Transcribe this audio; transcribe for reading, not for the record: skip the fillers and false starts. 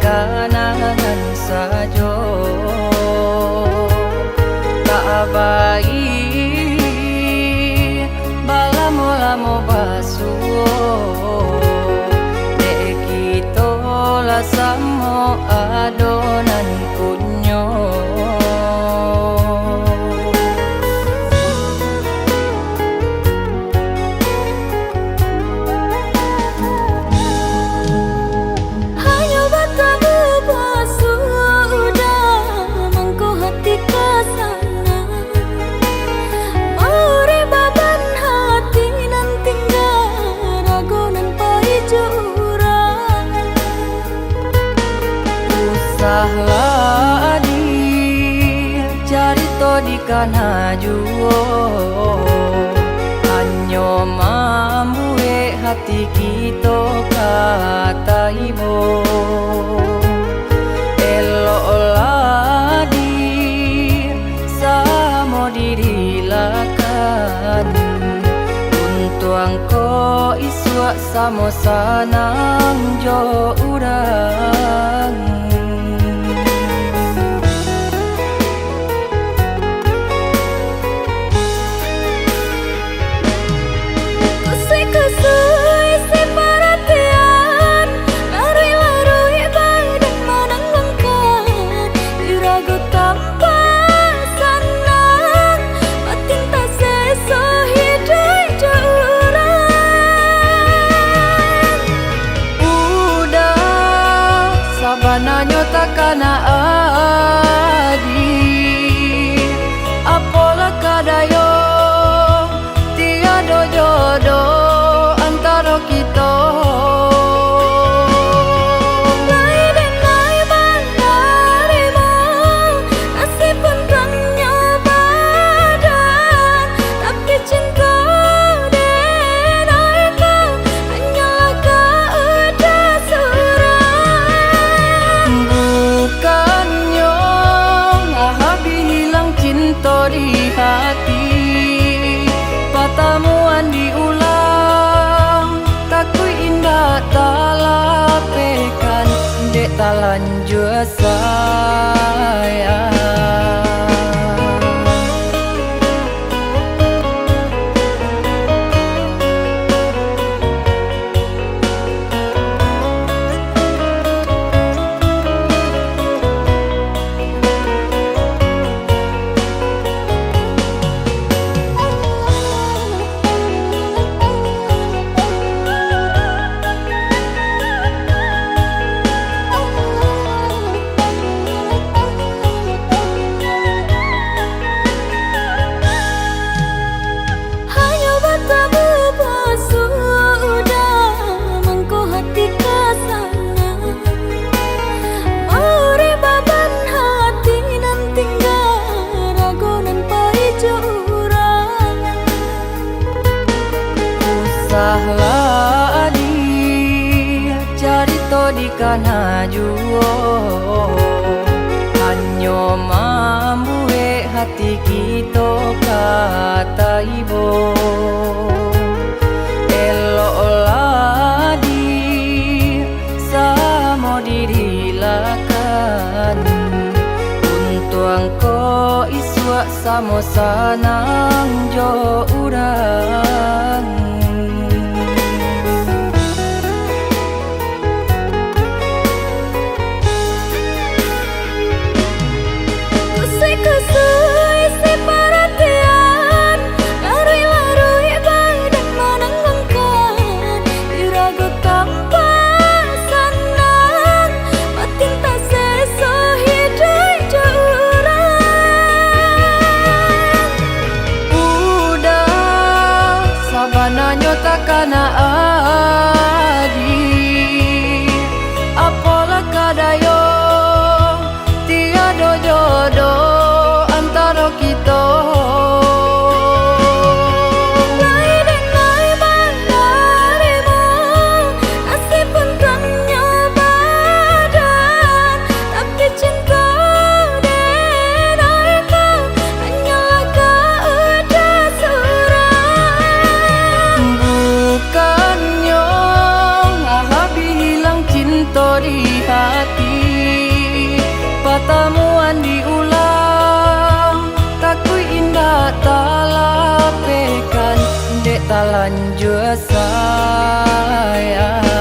kakanangan sajo tak baik balamo-lamo basuh dek kita lah samo adonan kunyo. Sahlah di carito di kana juo hanyo mambuhe hati kita kata ibu eloklah di samo dirilakan untuk angko iswa samo sanang jo urang. Bananyo takana adi apola kadayo tiado jodoh antara kita. Di hati pertemuan diulang takui indah talapekan dek talanjur sayang. Sahlah di carito di kana juo hanyo mambuhe hati kita kata ibu eloklah di samo dirilakan untuk angko iswa samo sanang jo urang. cinta di hati, pertemuan diulang, takui indah tak lapekan, dek tak lanjut sayang.